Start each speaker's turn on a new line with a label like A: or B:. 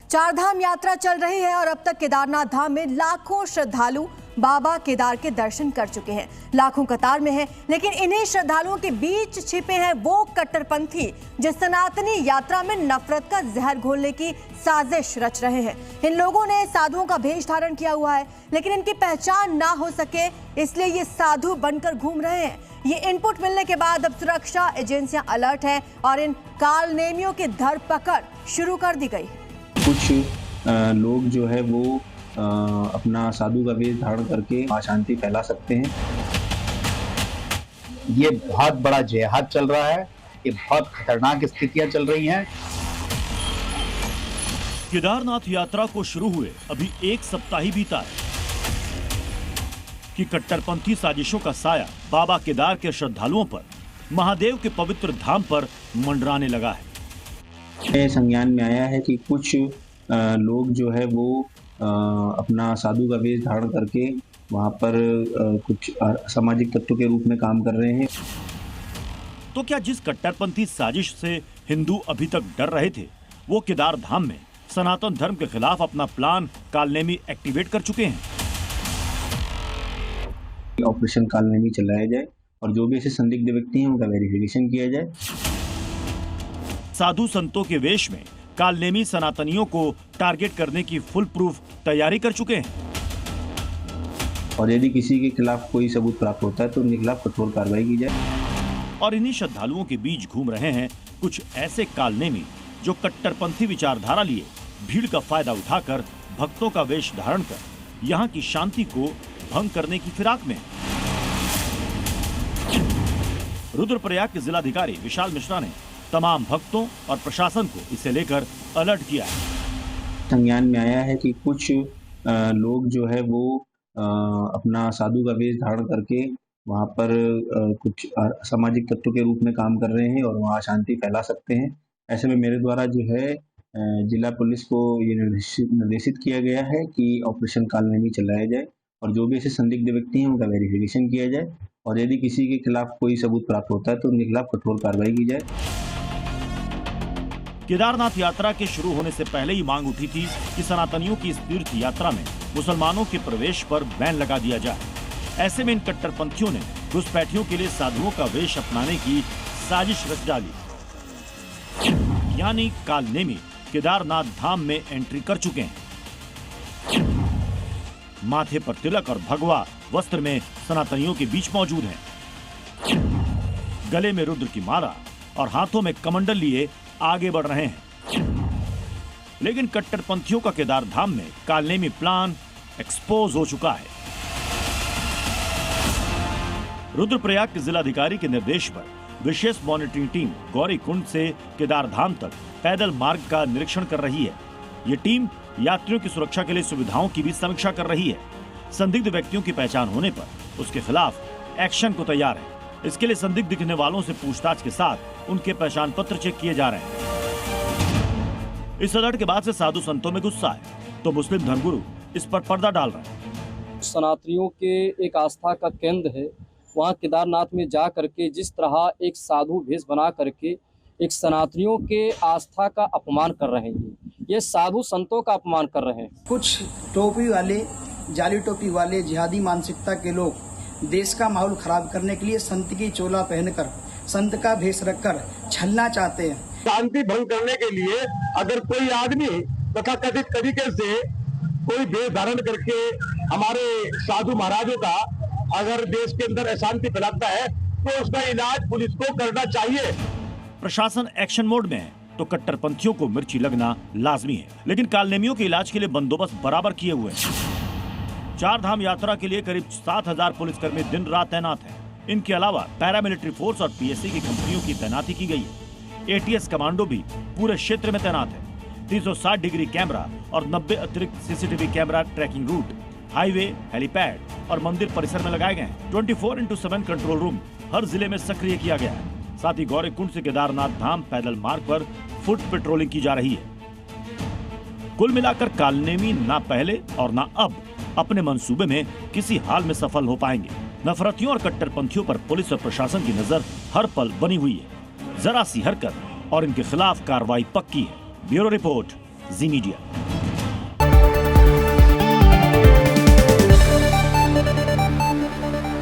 A: चार धाम यात्रा चल रही है और अब तक केदारनाथ धाम में लाखों श्रद्धालु बाबा केदार के दर्शन कर चुके हैं। लाखों कतार में हैं, लेकिन इन्हीं श्रद्धालुओं के बीच छिपे हैं वो कट्टरपंथी जो सनातनी यात्रा में नफरत का जहर घोलने की साजिश रच रहे हैं। इन लोगों ने साधुओं का भेष धारण किया हुआ है, लेकिन इनकी पहचान ना हो सके इसलिए ये साधु बनकर घूम रहे हैं। ये इनपुट मिलने के बाद अब सुरक्षा एजेंसियां अलर्ट हैं और इन कालनेमियों की धरपकड़ शुरू कर दी गई।
B: कुछ लोग जो है वो अपना साधु का वेश धारण करके अशांति फैला सकते हैं।
C: ये बहुत बड़ा जिहाद चल रहा है, ये बहुत खतरनाक स्थितियां चल रही हैं।
D: केदारनाथ यात्रा को शुरू हुए अभी एक सप्ताह ही बीता है कि कट्टरपंथी साजिशों का साया बाबा केदार के श्रद्धालुओं पर, महादेव के पवित्र धाम पर मंडराने लगा है।
B: संज्ञान में आया है कि कुछ लोग जो है वो अपना साधु का वेश धारण करके वहाँ पर कुछ सामाजिक तत्व के रूप में काम कर रहे हैं।
D: तो क्या जिस कट्टरपंथी साजिश से हिंदू अभी तक डर रहे थे, वो केदार धाम में सनातन धर्म के खिलाफ अपना प्लान कालनेमी एक्टिवेट कर चुके हैं?
B: ऑपरेशन कालनेमी चलाया जाए और जो भी ऐसे संदिग्ध व्यक्ति हैं उनका वेरिफिकेशन किया जाए।
D: साधु संतों के वेश में कालनेमी सनातनियों को टारगेट करने की फुल प्रूफ तैयारी कर चुके हैं
B: और यदि किसी के खिलाफ कोई सबूत प्राप्त होता है तो उनके खिलाफ कठोर कार्रवाई की जाए।
D: और इन्हीं श्रद्धालुओं के बीच घूम रहे हैं कुछ ऐसे कालनेमी जो कट्टरपंथी विचारधारा लिए भीड़ का फायदा उठाकर भक्तों का वेश धारण कर यहाँ की शांति को भंग करने की फिराक में। रुद्रप्रयाग के जिलाधिकारी विशाल मिश्रा ने तमाम भक्तों और प्रशासन को इसे लेकर अलर्ट किया है।
B: संज्ञान में आया है कि कुछ लोग जो है वो अपना साधु का वेश धारण करके वहाँ पर कुछ सामाजिक तत्व के रूप में काम कर रहे हैं और वहाँ अशांति फैला सकते हैं। ऐसे में मेरे द्वारा जो है जिला पुलिस को ये निर्देशित किया गया है कि ऑपरेशन कालनेमी चलाया जाए और जो भी ऐसे संदिग्ध व्यक्ति हैं उनका वेरिफिकेशन किया जाए और यदि किसी के खिलाफ कोई सबूत प्राप्त होता है तो उनके खिलाफ कठोर कार्रवाई की जाए।
D: केदारनाथ यात्रा के शुरू होने से पहले ही मांग उठी थी कि सनातनियों की इस तीर्थ यात्रा में मुसलमानों के प्रवेश पर बैन लगा दिया जाए। ऐसे में इन कट्टरपंथियों ने घुसपैठियों के लिए साधुओं का वेश अपनाने की साजिश रच डाली, यानी कालनेमी केदारनाथ धाम में एंट्री कर चुके हैं। माथे पर तिलक और भगवा वस्त्र में सनातनियों के बीच मौजूद हैं। गले में रुद्र की माला और हाथों में कमंडल लिए आगे बढ़ रहे हैं। लेकिन कट्टरपंथियों का केदार धाम में कालनेमी प्लान एक्सपोज हो चुका है। रुद्रप्रयाग के जिलाधिकारी के निर्देश पर विशेष मॉनिटरिंग टीम गौरीकुंड से केदार धाम तक पैदल मार्ग का निरीक्षण कर रही है। ये टीम यात्रियों की सुरक्षा के लिए सुविधाओं की भी समीक्षा कर रही है। संदिग्ध व्यक्तियों की पहचान होने पर उसके खिलाफ एक्शन को तैयार है। इसके लिए संदिग्ध दिखने वालों से पूछताछ के साथ उनके पहचान पत्र चेक किए जा रहे हैं। इस अलर्ट के बाद से साधु संतों में गुस्सा है, तो मुस्लिम धर्मगुरु इस पर पर्दा डाल रहे हैं।
E: सनातनियों के एक आस्था का केंद्र है, वहाँ केदारनाथ में जा करके जिस तरह एक साधु भेष बना करके एक सनातनियों के आस्था का अपमान कर रहे हैं, ये साधु संतों का अपमान कर रहे हैं।
F: कुछ टोपी वाले, जाली टोपी वाले जिहादी मानसिकता के लोग देश का माहौल खराब करने के लिए संत की चोला पहनकर, संत का भेष रखकर छलना चाहते हैं।
G: शांति भंग करने के लिए अगर कोई आदमी तथा कथित तरीके से कोई भेष धारण करके हमारे साधु महाराजों का अगर देश के अंदर अशांति फैलाता है तो उसका इलाज पुलिस को करना चाहिए।
D: प्रशासन एक्शन मोड में है तो कट्टरपंथियों को मिर्ची लगना लाजमी है, लेकिन कालनेमियों के इलाज के लिए बंदोबस्त बराबर किए हुए हैं। चार धाम यात्रा के लिए करीब 7,000 पुलिसकर्मी दिन रात तैनात हैं। इनके अलावा पैरामिलिट्री फोर्स और पीएससी की कंपनियों की तैनाती की गई है। एटीएस कमांडो भी पूरे क्षेत्र में तैनात है। 360 डिग्री कैमरा और 90 अतिरिक्त CCTV camera tracking route, highway, helipad और मंदिर परिसर में लगाए गए हैं। 24/7 कंट्रोल रूम हर जिले में सक्रिय किया गया है। साथ ही गौरीकुंड से केदारनाथ धाम पैदल मार्ग पर फुट पेट्रोलिंग की जा रही है। कुल मिलाकर कालनेमी ना पहले और ना अब अपने मंसूबे में किसी हाल में सफल हो पाएंगे। नफरतियों और कट्टरपंथियों पर पुलिस और प्रशासन की नजर हर पल बनी हुई है। जरा सी हरकत और इनके खिलाफ कार्रवाई पक्की है। ब्यूरो रिपोर्ट, जी मीडिया।